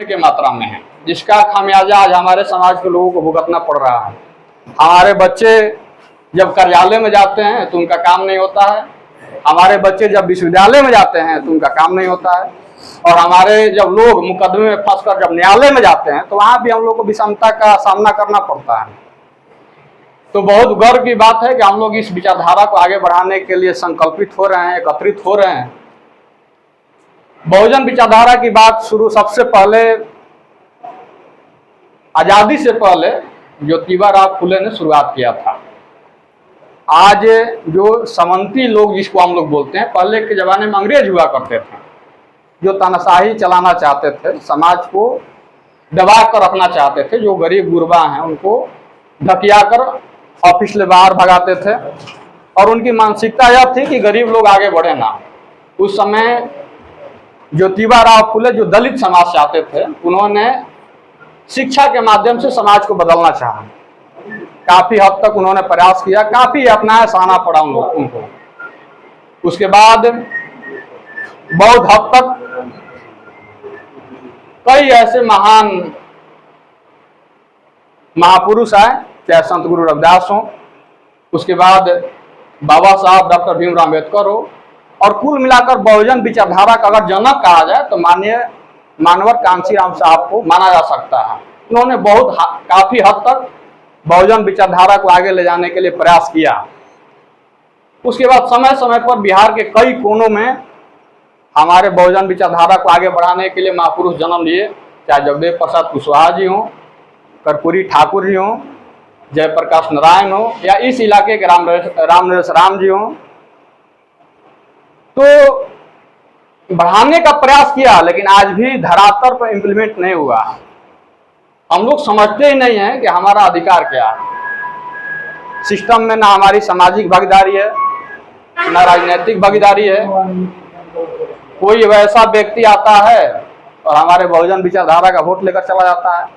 के मात्रा में है, जिसका खामियाजा आज हमारे समाज के लोगों को भुगतना पड़ रहा है। हमारे बच्चे जब कार्यालय में जाते हैं तो उनका काम नहीं होता है, हमारे बच्चे जब विश्वविद्यालय में जाते हैं तो उनका काम नहीं होता है, और हमारे जब लोग मुकदमे में फंसकर जब न्यायालय में जाते हैं तो वहां भी हम लोग को विषमता का सामना करना पड़ता है। तो बहुत गर्व की बात है कि हम लोग इस विचारधारा को आगे बढ़ाने के लिए संकल्पित हो रहे हैं, एकत्रित हो रहे हैं। बहुजन विचारधारा की बात शुरू सबसे पहले आजादी से पहले ज्योतिबा फुले ने शुरुआत किया था। आज जो सामंती लोग जिसको हम लोग बोलते हैं, पहले के जमाने में अंग्रेज हुआ करते थे जो तानाशाही चलाना चाहते थे, समाज को दबा कर रखना चाहते थे, जो गरीब गुरबा हैं उनको ढकिया कर ऑफिस से बाहर भगाते थे, और उनकी मानसिकता यह थी कि गरीब लोग आगे बढ़े ना। उस समय ज्योतिबा फुले जो दलित समाज चाहते थे, उन्होंने शिक्षा के माध्यम से समाज को बदलना चाहा। काफी हद तक उन्होंने प्रयास किया, काफी अपनाया सहना पड़ा उनको। उसके बाद बहुत हद तक कई ऐसे महान महापुरुष आए, चाहे संत गुरु रविदास हो, उसके बाद बाबा साहब डॉक्टर भीमराव अम्बेडकर हो, और कुल मिलाकर बहुजन विचारधारा का अगर जनक कहा जाए तो माननीय मानवर कांशीराम साहब को माना जा सकता है। उन्होंने काफी हद तक बहुजन विचारधारा को आगे ले जाने के लिए प्रयास किया। उसके बाद समय समय पर बिहार के कई कोनों में हमारे बहुजन विचारधारा को आगे बढ़ाने के लिए महापुरुष जन्म लिए, चाहे जगदेव प्रसाद कुशवाहा जी हों, कर्पूरी ठाकुर जी हों, जयप्रकाश नारायण हो, या इस इलाके के रामनरेश राम जी हों। तो बढ़ाने का प्रयास किया, लेकिन आज भी धरातल पर इम्प्लीमेंट नहीं हुआ। हम लोग समझते ही नहीं है कि हमारा अधिकार क्या है। सिस्टम में ना हमारी सामाजिक भागीदारी है, ना राजनीतिक भागीदारी है। कोई वैसा व्यक्ति आता है और हमारे बहुजन विचारधारा का वोट लेकर चला जाता है।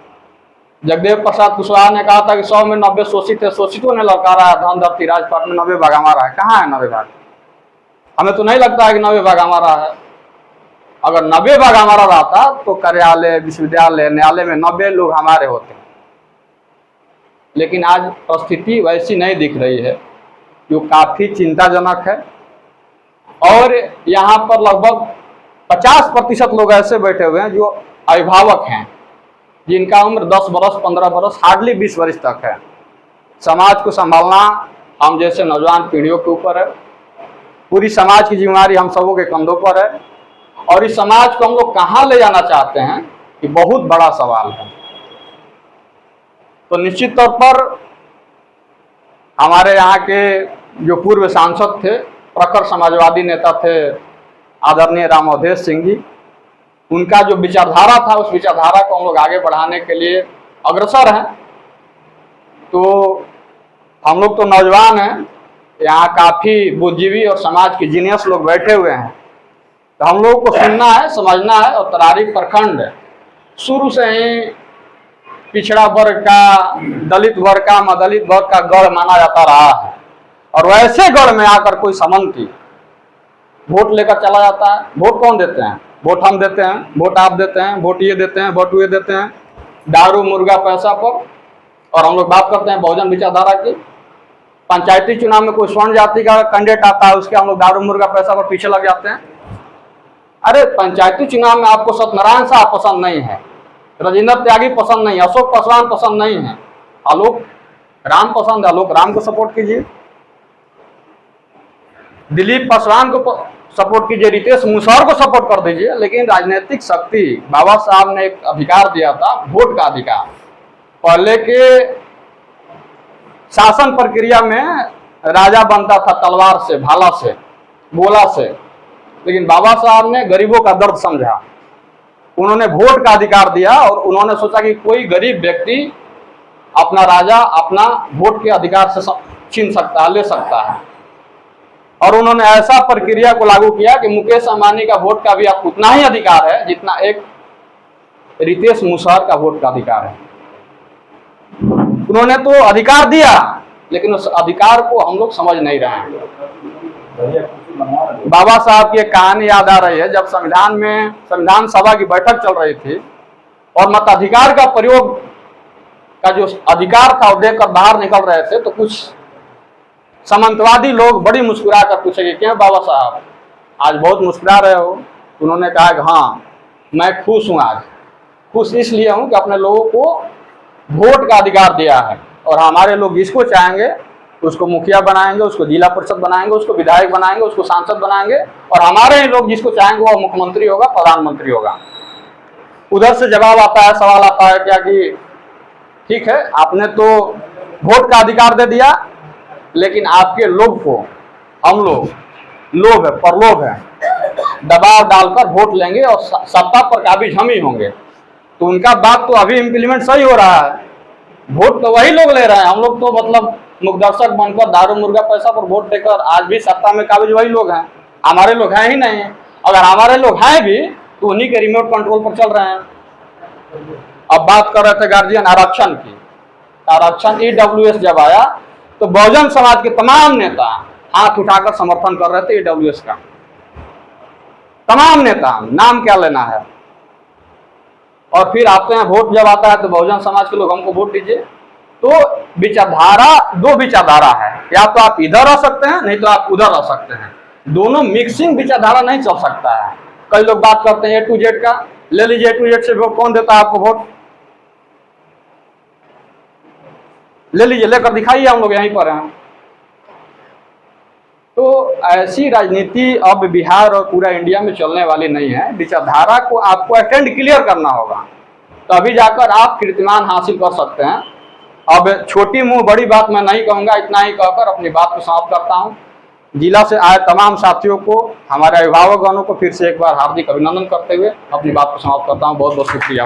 जगदेव प्रसाद कुशवाहा ने कहा था कि 100 में 90 शोषित है, शोषितों ने लौटारा है, धन दौलत राजपाट में 90 भाग हमारा है। कहाँ है 90 भाग? हमें तो नहीं लगता है कि 90 भाग हमारा है। अगर 90 भाग हमारा रहता तो कार्यालय, विश्वविद्यालय, न्यायालय में 90 लोग हमारे होते। लेकिन आज परिस्थिति वैसी नहीं दिख रही है, जो काफी चिंताजनक है। और यहाँ पर लगभग 50% लोग ऐसे बैठे हुए हैं जो अभिभावक हैं, जिनका उम्र 10 बरस, 15 बरस, हार्डली 20 वर्ष तक है। समाज को संभालना हम जैसे नौजवान पीढ़ियों के ऊपर है। पूरी समाज की जिम्मेदारी हम सबों के कंधों पर है, और इस समाज को हम लोग कहाँ ले जाना चाहते हैं, ये बहुत बड़ा सवाल है। तो निश्चित तौर पर हमारे यहाँ के जो पूर्व सांसद थे, प्रखर समाजवादी नेता थे आदरणीय राम अवधेश सिंह जी, उनका जो विचारधारा था, उस विचारधारा को हम लोग आगे बढ़ाने के लिए अग्रसर हैं। तो हम लोग तो नौजवान हैं, यहाँ काफी बुद्धिजीवी और समाज के जीनियस लोग बैठे हुए हैं। तो हम लोगों को सुनना है, समझना है। और तरारी प्रखंड शुरू से ही पिछड़ा वर्ग का, दलित वर्ग का, मदलित वर्ग का गढ़ माना जाता रहा है, और वैसे गढ़ में आकर कोई सामंती वोट लेकर चला जाता है। वोट कौन देते हैं? वोट हम देते हैं, वोट आप देते हैं, वोट ये देते हैं, वोट ये देते हैं, दारू मुर्गा पैसा पर। और हम लोग बात करते हैं बहुजन विचारधारा की। पंचायती चुनाव में कोई स्वर्ण जाति का कैंडिडेट आता है, उसके हम लोग दारू मुर्गा पैसा पर पीछे लग जाते हैं। अरे पंचायती चुनाव में आपको सत्यनारायण साहब पसंद नहीं है, राजेंद्र त्यागी पसंद नहीं है, अशोक पासवान पसंद नहीं है, आलोक राम पसंद है, आलोक राम को सपोर्ट कीजिए। दिलीप पासवान को सपोर्ट कीजिए, रितेश मुशहर को सपोर्ट कर दीजिए। लेकिन राजनीतिक शक्ति, बाबा साहब ने एक अधिकार दिया था, वोट का अधिकार। पहले के शासन प्रक्रिया में राजा बनता था तलवार से, भाला से, गोला से, लेकिन बाबा साहब ने गरीबों का दर्द समझा। उन्होंने वोट का अधिकार दिया, और उन्होंने सोचा कि कोई गरीब व्यक्ति अपना राजा अपना वोट के अधिकार से छीन सकता है, ले सकता है। और उन्होंने ऐसा प्रक्रिया को लागू किया कि मुकेश अंबानी का वोट का भी आप उतना ही अधिकार है जितना एक रितेश मुशहर का वोट का अधिकार है। उन्होंने तो अधिकार दिया, लेकिन उस अधिकार को हम लोग समझ नहीं रहे हैं। बाबा साहब की एक कहानी याद आ रही है। जब संविधान सभा की बैठक चल रही थी, और मताधिकार का प्रयोग का जो अधिकार था वो देकर बाहर निकल रहे थे, तो कुछ सामंतवादी लोग बड़ी मुस्कुरा कर पूछेंगे, क्यों बाबा साहब आज बहुत मुस्कुरा रहे हो? उन्होंने कहा कि हाँ मैं खुश हूँ। आज खुश इसलिए हूँ कि अपने लोगों को वोट का अधिकार दिया है, और हमारे लोग जिसको चाहेंगे उसको मुखिया बनाएंगे, उसको जिला परिषद बनाएंगे, उसको विधायक बनाएंगे, उसको सांसद बनाएंगे, और हमारे ही लोग जिसको चाहेंगे वो मुख्यमंत्री होगा, प्रधानमंत्री होगा। उधर से जवाब आता है, सवाल आता है क्या कि ठीक है आपने तो वोट का अधिकार दे दिया, लेकिन आपके लोग को हम लोग लोभ है, प्रलोभ है, दबाव डालकर वोट लेंगे और सत्ता पर काबिज हम ही होंगे। तो उनका बात तो अभी इम्प्लीमेंट सही हो रहा है, वोट तो वही लोग ले रहे हैं, हम लोग तो मतलब मुखदर्शक बनकर दारू मुर्गा पैसा पर वोट देकर आज भी सत्ता में काबिज वही लोग हैं, हमारे लोग हैं ही नहीं। अगर हमारे लोग हैं भी तो उन्हीं के रिमोट कंट्रोल पर चल रहे हैं। अब बात कर रहे थे गार्जियन आरक्षण की। आरक्षण EWS जब आया तो बहुजन समाज के तमाम नेता हाथ उठाकर समर्थन कर रहे थे EWS का, तमाम नेता, नाम क्या लेना है। और फिर आते हैं वोट जब आता है तो बहुजन समाज के लोग हमको वोट दीजिए। तो विचारधारा, दो विचारधारा है, या तो आप इधर आ सकते हैं नहीं तो आप उधर आ सकते हैं, दोनों मिक्सिंग विचारधारा नहीं चल सकता है। कई लोग बात करते हैं A to Z का, ले लीजिए A to Z से वोट, कौन देता है आपको वोट? ले लीजिए, लेकर दिखाइए, हम लोग यहीं पर हैं। तो ऐसी राजनीति अब बिहार और पूरा इंडिया में चलने वाली नहीं है। विचारधारा को आपको अटेंड क्लियर करना होगा, तभी जाकर आप कीर्तिमान हासिल कर सकते हैं। अब छोटी मुंह बड़ी बात मैं नहीं कहूँगा, इतना ही कहकर अपनी बात को समाप्त करता हूँ। जिला से आए तमाम साथियों को, हमारे अभिभावकगणों को फिर से एक बार हार्दिक अभिनंदन करते हुए अपनी बात को समाप्त करता हूँ। बहुत बहुत शुक्रिया।